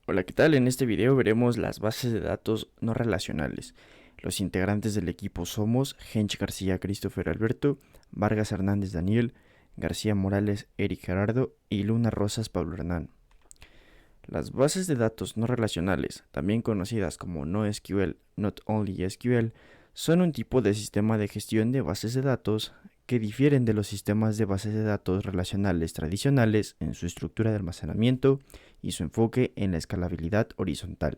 Hola, ¿qué tal? En este video veremos las bases de datos no relacionales. Los integrantes del equipo somos Gench García Christopher Alberto, Vargas Hernández Daniel, García Morales Eric Gerardo y Luna Rosas Pablo Hernán. Las bases de datos no relacionales, también conocidas como NoSQL, Not Only SQL, son un tipo de sistema de gestión de bases de datos que difieren de los sistemas de bases de datos relacionales tradicionales en su estructura de almacenamiento y su enfoque en la escalabilidad horizontal.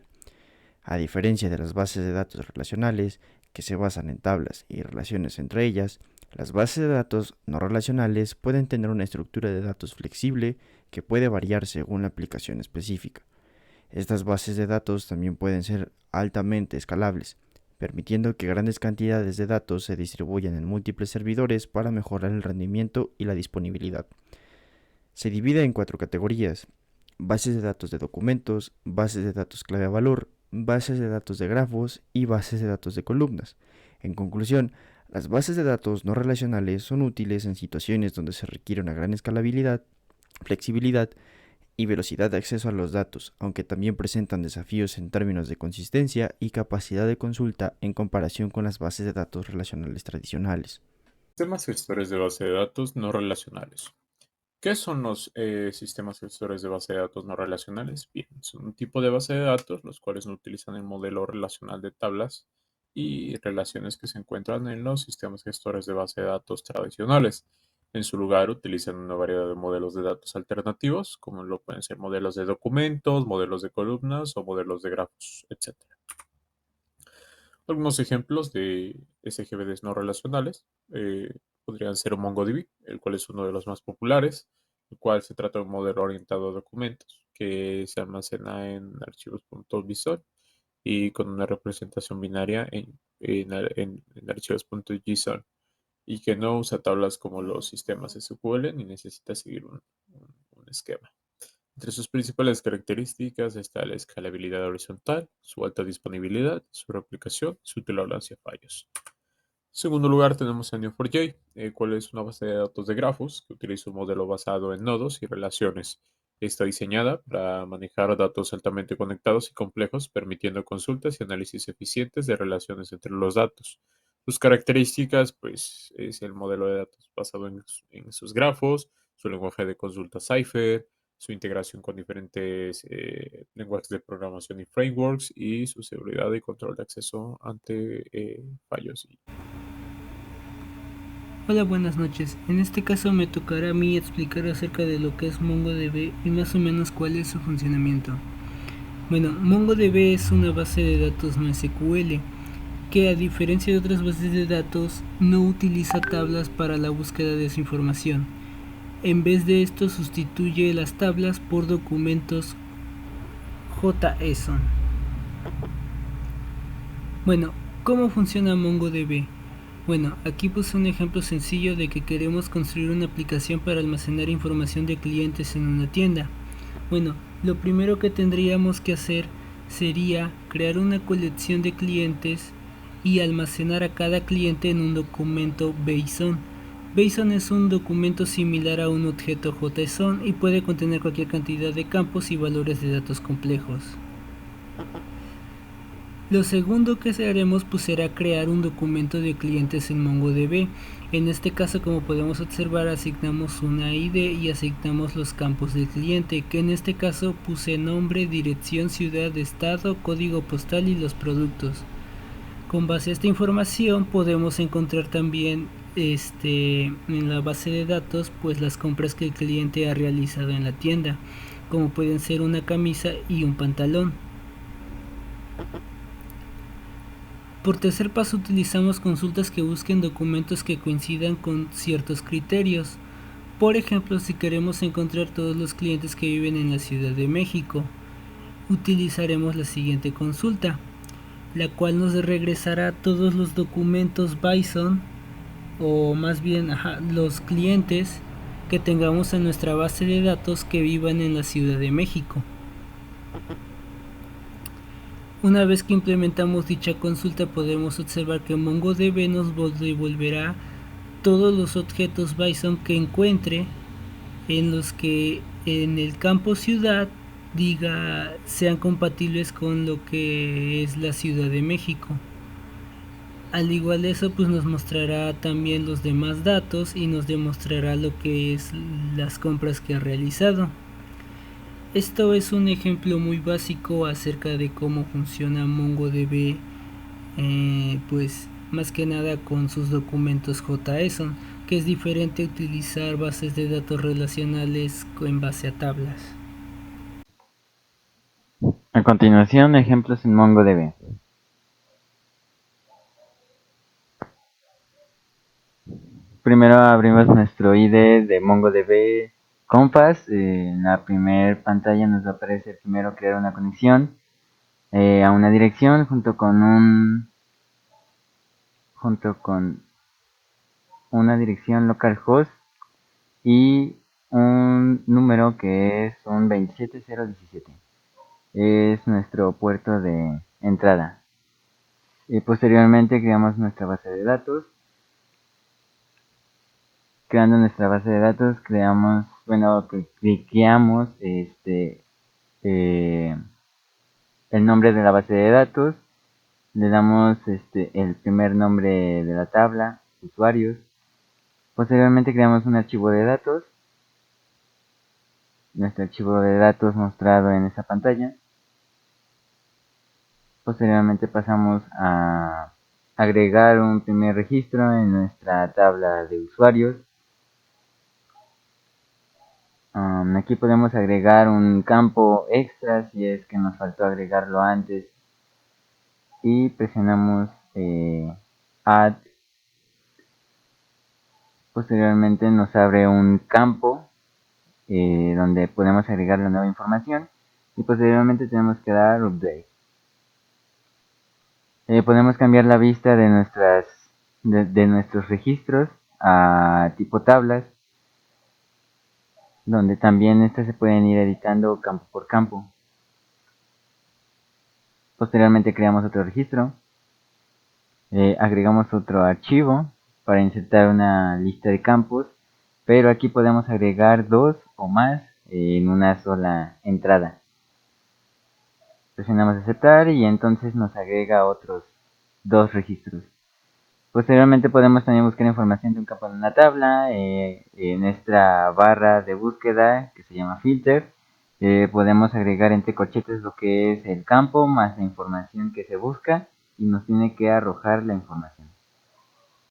A diferencia de las bases de datos relacionales, que se basan en tablas y relaciones entre ellas, las bases de datos no relacionales pueden tener una estructura de datos flexible que puede variar según la aplicación específica. Estas bases de datos también pueden ser altamente escalables, permitiendo que grandes cantidades de datos se distribuyan en múltiples servidores para mejorar el rendimiento y la disponibilidad. Se divide en cuatro categorías: bases de datos de documentos, bases de datos clave a valor, bases de datos de grafos y bases de datos de columnas. En conclusión, las bases de datos no relacionales son útiles en situaciones donde se requiere una gran escalabilidad, flexibilidad y velocidad de acceso a los datos, aunque también presentan desafíos en términos de consistencia y capacidad de consulta en comparación con las bases de datos relacionales tradicionales. Sistemas gestores de base de datos no relacionales. ¿Qué son los sistemas gestores de base de datos no relacionales? Bien, son un tipo de base de datos los cuales no utilizan el modelo relacional de tablas y relaciones que se encuentran en los sistemas gestores de base de datos tradicionales. En su lugar, utilizan una variedad de modelos de datos alternativos, como lo pueden ser modelos de documentos, modelos de columnas o modelos de grafos, etc. Algunos ejemplos de SGBDs no relacionales podrían ser MongoDB, el cual es uno de los más populares, el cual se trata de un modelo orientado a documentos que se almacena en archivos.bsol y con una representación binaria en archivos.json y que no usa tablas como los sistemas SQL ni necesita seguir un esquema. Entre sus principales características está la escalabilidad horizontal, su alta disponibilidad, su replicación y su tolerancia a fallos. En segundo lugar tenemos a Neo4j, el cual es una base de datos de grafos que utiliza un modelo basado en nodos y relaciones. Está diseñada para manejar datos altamente conectados y complejos, permitiendo consultas y análisis eficientes de relaciones entre los datos. Sus características, pues, es el modelo de datos basado en sus grafos, su lenguaje de consulta Cypher, su integración con diferentes lenguajes de programación y frameworks y su seguridad y control de acceso ante fallos. Hola, buenas noches. En este caso me tocará a mí explicar acerca de lo que es MongoDB y más o menos cuál es su funcionamiento. Bueno, MongoDB es una base de datos NoSQL que, a diferencia de otras bases de datos, no utiliza tablas para la búsqueda de su información. En vez de esto, sustituye las tablas por documentos JSON. Bueno, ¿cómo funciona MongoDB? Bueno, aquí puse un ejemplo sencillo de que queremos construir una aplicación para almacenar información de clientes en una tienda. Bueno, lo primero que tendríamos que hacer sería crear una colección de clientes y almacenar a cada cliente en un documento JSON. JSON es un documento similar a un objeto JSON y puede contener cualquier cantidad de campos y valores de datos complejos. Lo segundo que haremos pues será crear un documento de clientes en MongoDB. En este caso, como podemos observar, asignamos una ID y asignamos los campos del cliente, que en este caso puse nombre, dirección, ciudad, estado, código postal y los productos. Con base a esta información podemos encontrar también en la base de datos pues las compras que el cliente ha realizado en la tienda, como pueden ser una camisa y un pantalón. Por tercer paso utilizamos consultas que busquen documentos que coincidan con ciertos criterios. Por ejemplo, si queremos encontrar todos los clientes que viven en la Ciudad de México, utilizaremos la siguiente consulta, la cual nos regresará todos los documentos Bison, o más bien los clientes que tengamos en nuestra base de datos que vivan en la Ciudad de México. Una vez que implementamos dicha consulta, podemos observar que MongoDB nos devolverá todos los objetos Bison que encuentre en los que en el campo ciudad sean compatibles con lo que es la Ciudad de México. Al igual de eso, pues nos mostrará también los demás datos y nos demostrará lo que es las compras que ha realizado. Esto es un ejemplo muy básico acerca de cómo funciona MongoDB, pues más que nada con sus documentos JSON, que es diferente a utilizar bases de datos relacionales en base a tablas. A continuación, ejemplos en MongoDB. Primero abrimos nuestro IDE de MongoDB Compass. En la primera pantalla nos va a aparecer primero crear una conexión a una dirección junto con una dirección localhost y un número que es un 27017. Es nuestro puerto de entrada. Y posteriormente creamos nuestra base de datos. Creando nuestra base de datos, creamos el nombre de la base de datos, le damos el primer nombre de la tabla, usuarios. Posteriormente creamos un archivo de datos, nuestro archivo de datos mostrado en esta pantalla. Posteriormente pasamos a agregar un primer registro en nuestra tabla de usuarios. Aquí podemos agregar un campo extra si es que nos faltó agregarlo antes. Y presionamos Add. Posteriormente nos abre un campo donde podemos agregar la nueva información. Y posteriormente tenemos que dar Update. Podemos cambiar la vista de nuestros registros a tipo tablas, donde también estas se pueden ir editando campo por campo. Posteriormente creamos otro registro, agregamos otro archivo para insertar una lista de campos, pero aquí podemos agregar 2 o más en una sola entrada. Presionamos aceptar y entonces nos agrega otros 2 registros. Posteriormente podemos también buscar información de un campo en una tabla. En esta barra de búsqueda que se llama filter, podemos agregar entre corchetes lo que es el campo más la información que se busca y nos tiene que arrojar la información.